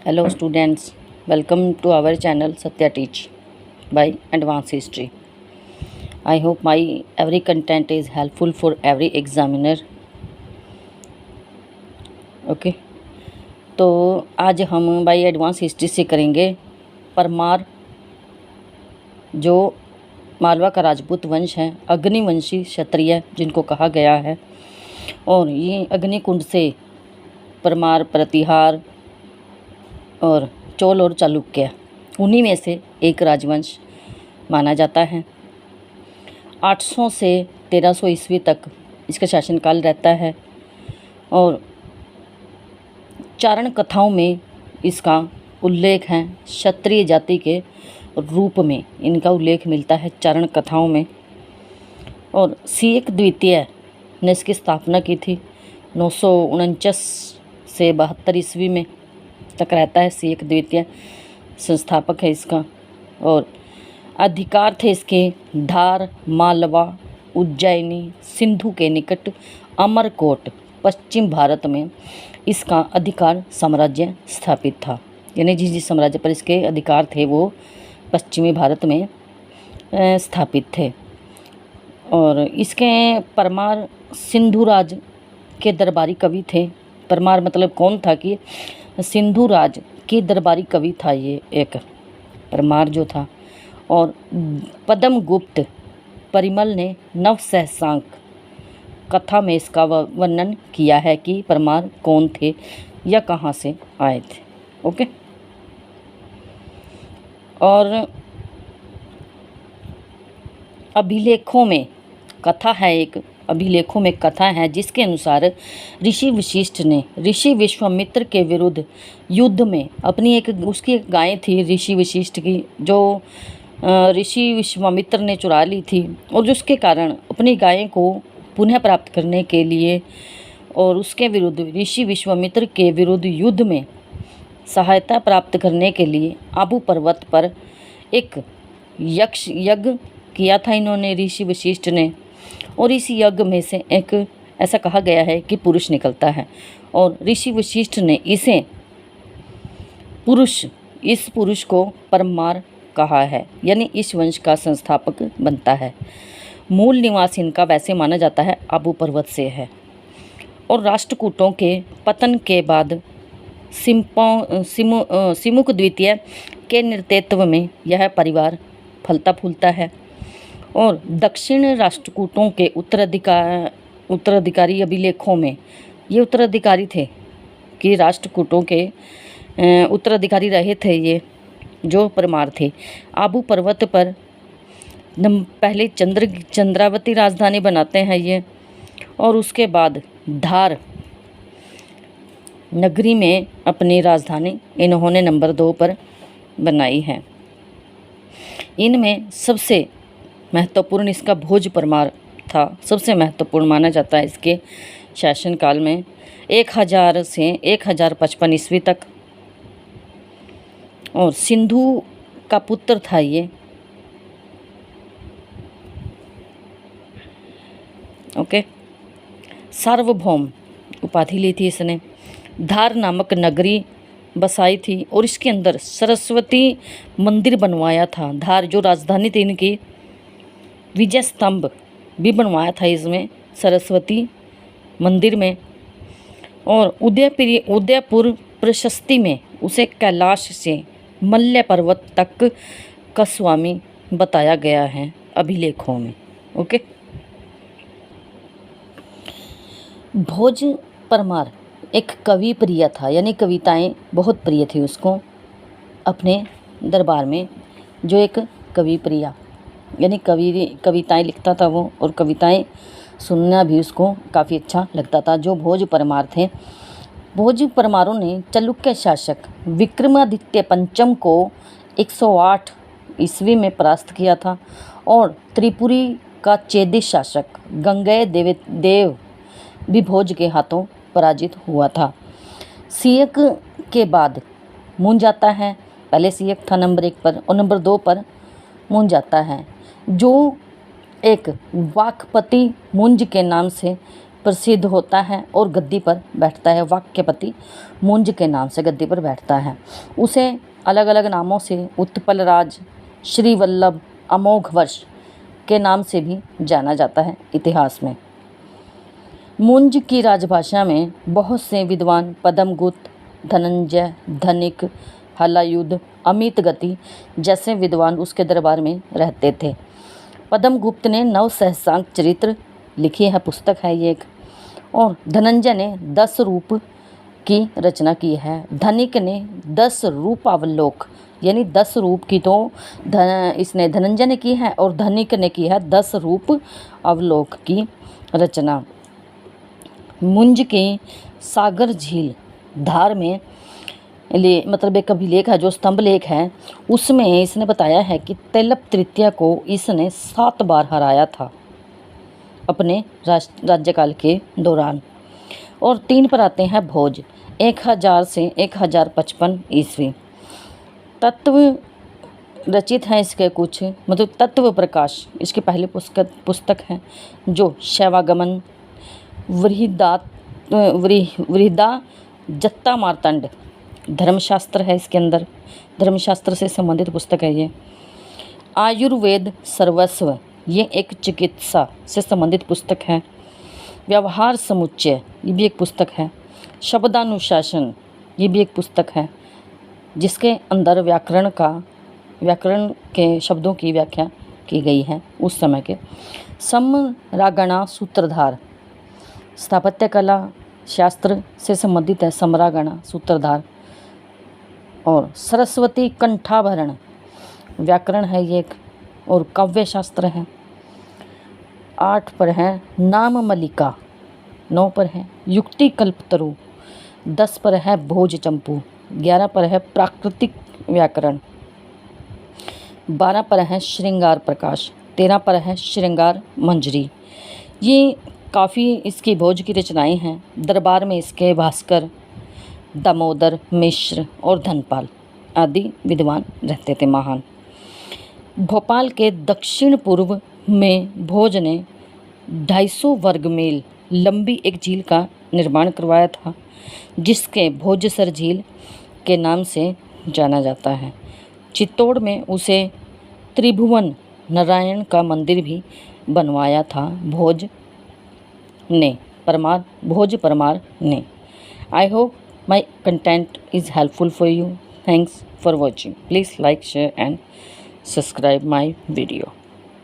Hello students, welcome to our channel Satya Teach by Advanced History. I hope my every content is helpful for every examiner. Okay तो आज हम by advance history से करेंगे परमार, जो मालवा का राजपूत वंश है, अग्निवंशी क्षत्रिय जिनको कहा गया है। और ये अग्निकुंड से परमार, प्रतिहार और चोल और चालुक्य उन्हीं में से एक राजवंश माना जाता है। 800 से 1300 ईस्वी तक इसका शासनकाल रहता है और चारण कथाओं में इसका उल्लेख है। क्षत्रिय जाति के रूप में इनका उल्लेख मिलता है चारण कथाओं में। और सियक द्वितीय ने इसकी स्थापना की थी 949 से 72 ईस्वी में तक रहता है। सियक द्वितीय संस्थापक है इसका। और अधिकार थे इसके धार, मालवा, उज्जैनी, सिंधु के निकट अमरकोट, पश्चिम भारत में इसका अधिकार साम्राज्य स्थापित था। यानी जिस साम्राज्य पर इसके अधिकार थे वो पश्चिमी भारत में स्थापित थे। और इसके परमार सिंधु राज के दरबारी कवि थे। परमार मतलब कौन था कि सिंधु राज के दरबारी कवि था ये एक परमार जो था। और पद्म गुप्त परिमल ने नव सहसांक कथा में इसका वर्णन किया है कि परमार कौन थे या कहाँ से आए थे। ओके। और अभिलेखों में कथा है, एक अभिलेखों में कथा है जिसके अनुसार ऋषि वशिष्ठ ने ऋषि विश्वामित्र के विरुद्ध युद्ध में अपनी उसकी एक गाय थी ऋषि वशिष्ठ की, जो ऋषि विश्वामित्र ने चुरा ली थी। और जिसके कारण अपनी गाय को पुनः प्राप्त करने के लिए और उसके विरुद्ध ऋषि विश्वामित्र के विरुद्ध युद्ध में सहायता प्राप्त करने के लिए आबू पर्वत पर एक यक्ष यज्ञ किया था इन्होंने, ऋषि वशिष्ठ ने। और इस यज्ञ में से एक ऐसा कहा गया है कि पुरुष निकलता है और ऋषि वशिष्ठ ने इस पुरुष को परमार कहा है, यानी इस वंश का संस्थापक बनता है। मूल निवास इनका वैसे माना जाता है आबू पर्वत से है। और राष्ट्रकूटों के पतन के बाद सिमुक द्वितीय के नेतृत्व में यह परिवार फलता फूलता है। और दक्षिण राष्ट्रकूटों के उत्तराधिकारी अभिलेखों में ये उत्तराधिकारी थे कि राष्ट्रकूटों के उत्तराधिकारी रहे थे ये जो परमार थे। आबू पर्वत पर पहले चंद्रावती राजधानी बनाते हैं ये। और उसके बाद धार नगरी में अपनी राजधानी इन्होंने नंबर 2 पर बनाई है। इनमें सबसे महत्वपूर्ण इसका भोज परमार था, सबसे महत्वपूर्ण माना जाता है इसके शासनकाल में 1000 से 1055 ईस्वी तक। और सिंधु का पुत्र था ये। ओके। सार्वभौम उपाधि ली थी इसने। धार नामक नगरी बसाई थी और इसके अंदर सरस्वती मंदिर बनवाया था। धार जो राजधानी थी इनकी, विजय स्तंभ भी बनवाया था इसमें सरस्वती मंदिर में। और उदयपुर प्रशस्ति में उसे कैलाश से मल्य पर्वत तक का स्वामी बताया गया है अभिलेखों में। ओके। भोज परमार एक कवि प्रिय था, यानी कविताएं बहुत प्रिय थी उसको अपने दरबार में। जो एक कवि प्रिया यानी कविताएं लिखता था वो, और कविताएं सुनना भी उसको काफ़ी अच्छा लगता था। जो भोज परमार थे, भोज परमारों ने चालुक्य शासक विक्रमादित्य पंचम को 108 ईस्वी में परास्त किया था। और त्रिपुरी का चेदिश शासक गंगेय देव भी भोज के हाथों पराजित हुआ था। सियक के बाद मुंज आता है। पहले सियक था नंबर 1 पर और नंबर 2 पर मुंज आता है, जो एक वाकपति मुंज के नाम से प्रसिद्ध होता है और गद्दी पर बैठता है। वाक्यपति मुंज के नाम से गद्दी पर बैठता है। उसे अलग अलग नामों से उत्पल राज, श्रीवल्लभ, अमोघ वर्ष के नाम से भी जाना जाता है इतिहास में। मुंज की राजभाषा में बहुत से विद्वान पद्मगुप्त, धनंजय, धनिक, हलायुध, अमित गति जैसे विद्वान उसके दरबार में रहते थे। पद्मगुप्त ने नव सहस्रांक चरित्र लिखी है, पुस्तक है ये एक, और धनंजय ने 10 रूप की रचना की है। धनिक ने 10 रूपावलोक यानी 10 रूप की तो इसने धनंजय ने की है, और धनिक ने की है 10 रूप अवलोक की रचना। मुंज के सागर झील धार में मतलब एक अभिलेख है जो स्तंभ लेख है, उसमें इसने बताया है कि तैलप तृतीया को इसने 7 बार हराया था अपने राज्यकाल के दौरान। और 3 पर आते हैं भोज, 1000 से 1055 ईस्वी। तत्व रचित हैं इसके कुछ, मतलब तत्व प्रकाश इसकी पहली पुस्तक है जो शैवागमन, वृहदा जत्ता मार्तंड धर्मशास्त्र है, इसके अंदर धर्मशास्त्र से संबंधित पुस्तक है ये। आयुर्वेद सर्वस्व ये एक चिकित्सा से संबंधित पुस्तक है। व्यवहार समुच्चय ये भी एक पुस्तक है। शब्दानुशासन ये भी एक पुस्तक है जिसके अंदर व्याकरण के शब्दों की व्याख्या की गई है उस समय के। समरागणा सूत्रधार स्थापत्य कला शास्त्र से संबंधित है, समरागणा सूत्रधार। और सरस्वती कंठाभरण व्याकरण है ये एक, और काव्य शास्त्र है। 8 पर है नाम मलिका, 9 पर है युक्ति कल्पतरु, 10 पर है भोज चंपू, 11 पर है प्राकृतिक व्याकरण, 12 पर है श्रृंगार प्रकाश, 13 पर है श्रृंगार मंजरी। ये काफ़ी इसकी भोज की रचनाएं हैं। दरबार में इसके भास्कर, दामोदर मिश्र और धनपाल आदि विद्वान रहते थे महान। भोपाल के दक्षिण पूर्व में भोज ने 250 वर्ग मील लंबी एक झील का निर्माण करवाया था जिसके भोजसर झील के नाम से जाना जाता है। चित्तौड़ में उसे त्रिभुवन नारायण का मंदिर भी बनवाया था भोज परमार ने। I hope my content is helpful for you. Thanks for watching. Please like, share and subscribe my video.